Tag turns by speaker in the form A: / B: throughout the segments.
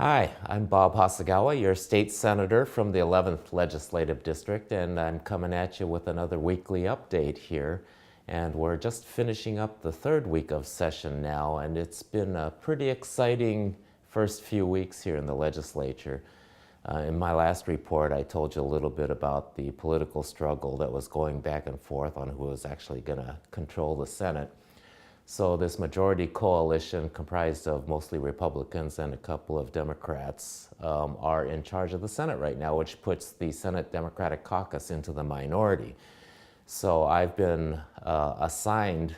A: Hi, I'm Bob Hasegawa, your state senator from the 11th Legislative District, and I'm coming at you with another weekly update here. And we're just finishing up the third week of session now, and it's been a pretty exciting first few weeks here in the legislature. In my last report, I told you a little bit about the political struggle that was going back and forth on who was actually going to control the Senate. So this majority coalition, comprised of mostly Republicans and a couple of Democrats, are in charge of the Senate right now, which puts the Senate Democratic Caucus into the minority. So I've been assigned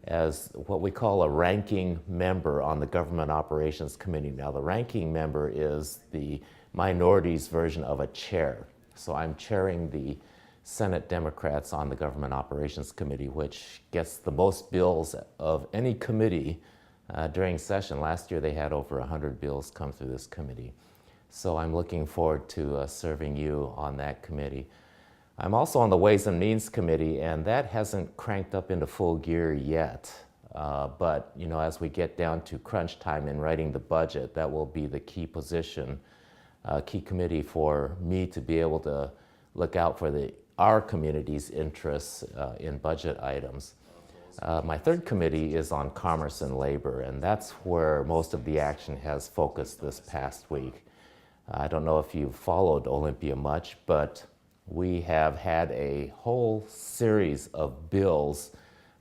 A: as what we call a ranking member on the Government Operations Committee. Now, the ranking member is the minority's version of a chair. So I'm chairing the Senate Democrats on the Government Operations Committee, which gets the most bills of any committee during session. Last year they had over 100 bills come through this committee. So I'm looking forward to serving you on that committee. I'm also on the Ways and Means Committee, and that hasn't cranked up into full gear yet. But you know, as we get down to crunch time in writing the budget, that will be the key position, key committee for me to be able to look out for our community's interests in budget items. My third committee is on commerce and labor, and that's where most of the action has focused this past week. I don't know if you've followed Olympia much, but we have had a whole series of bills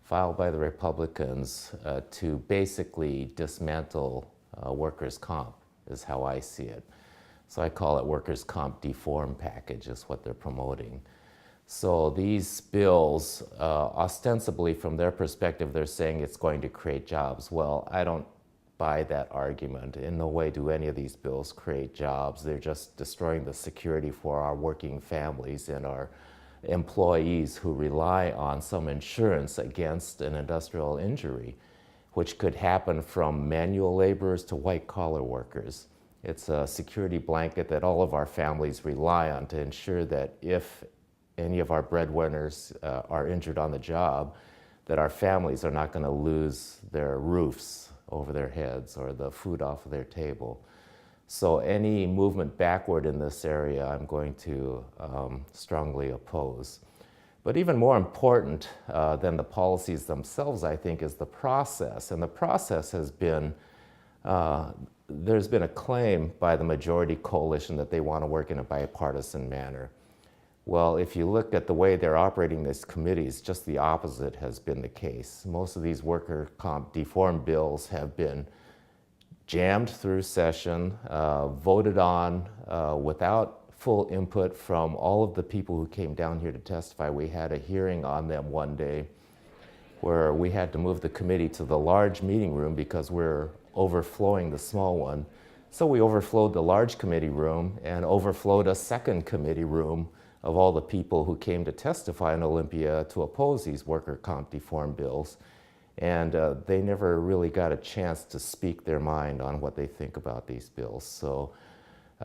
A: filed by the Republicans to basically dismantle workers' comp, is how I see it. So I call it workers' comp deform package is what they're promoting. So these bills, ostensibly from their perspective, they're saying it's going to create jobs. Well, I don't buy that argument. In no way do any of these bills create jobs. They're just destroying the security for our working families and our employees who rely on some insurance against an industrial injury, which could happen from manual laborers to white-collar workers. It's a security blanket that all of our families rely on to ensure that if any of our breadwinners are injured on the job, that our families are not going to lose their roofs over their heads or the food off of their table. So any movement backward in this area, I'm going to strongly oppose. But even more important than the policies themselves, I think, is the process. And the process has been, there's been a claim by the majority coalition that they want to work in a bipartisan manner. Well, if you look at the way they're operating these committees, just the opposite has been the case. Most of these worker comp deform bills have been jammed through session, voted on without full input from all of the people who came down here to testify. We had a hearing on them one day where we had to move the committee to the large meeting room because we're overflowing the small one. So we overflowed the large committee room and overflowed a second committee room of all the people who came to testify in Olympia to oppose these worker comp deform bills. And they never really got a chance to speak their mind on what they think about these bills. So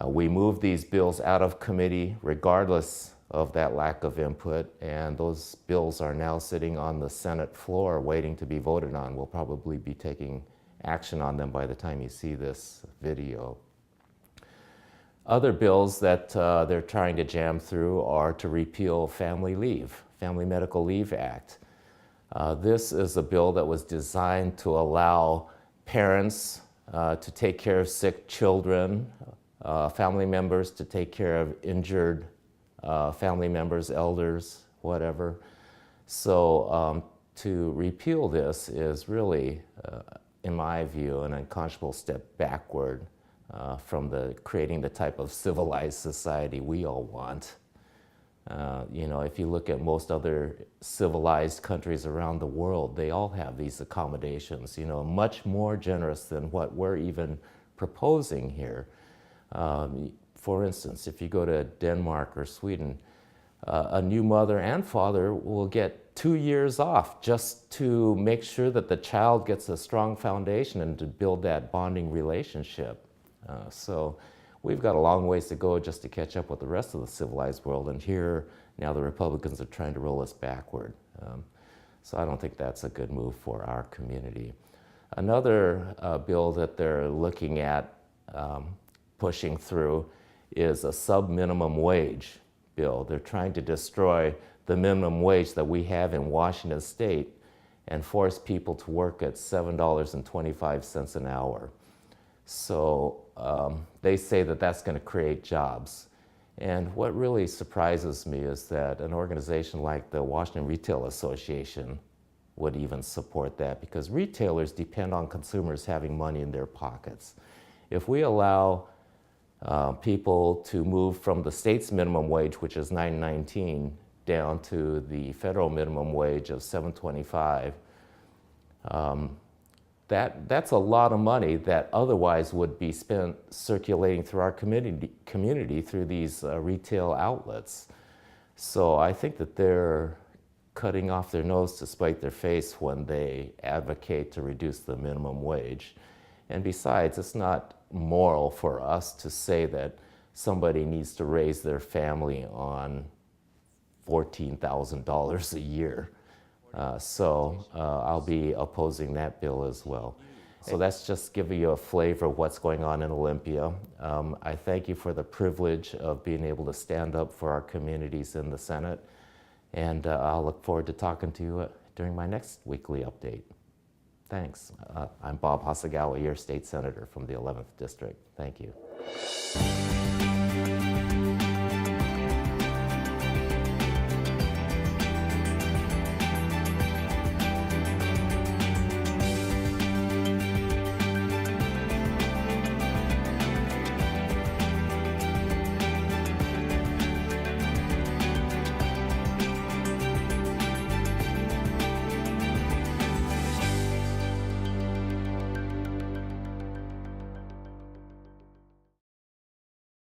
A: we moved these bills out of committee regardless of that lack of input, and those bills are now sitting on the Senate floor waiting to be voted on. We'll probably be taking action on them by the time you see this video. Other bills that they're trying to jam through are to repeal Family Medical Leave Act. This is a bill that was designed to allow parents to take care of sick children, family members to take care of injured family members, elders, whatever. So to repeal this is really, in my view, an unconscionable step backward from creating the type of civilized society we all want. You know, if you look at most other civilized countries around the world, they all have these accommodations, you know, much more generous than what we're even proposing here. For instance, if you go to Denmark or Sweden, a new mother and father will get 2 years off just to make sure that the child gets a strong foundation and to build that bonding relationship. So we've got a long ways to go just to catch up with the rest of the civilized world, and here now the Republicans are trying to roll us backward. So I don't think that's a good move for our community. Another bill that they're looking at pushing through is a sub-minimum wage bill. They're trying to destroy the minimum wage that we have in Washington State and force people to work at $7.25 an hour. So they say that that's going to create jobs. And what really surprises me is that an organization like the Washington Retail Association would even support that, because retailers depend on consumers having money in their pockets. If we allow people to move from the state's minimum wage, which is $9.19, down to the federal minimum wage of $7.25, that's a lot of money that otherwise would be spent circulating through our community through these retail outlets. So I think that they're cutting off their nose to spite their face when they advocate to reduce the minimum wage. And besides, it's not moral for us to say that somebody needs to raise their family on $14,000 a year. So I'll be opposing that bill as well. So that's just giving you a flavor of what's going on in Olympia. I thank you for the privilege of being able to stand up for our communities in the Senate. And I'll look forward to talking to you during my next weekly update. Thanks. I'm Bob Hasegawa, your state senator from the 11th District. Thank you.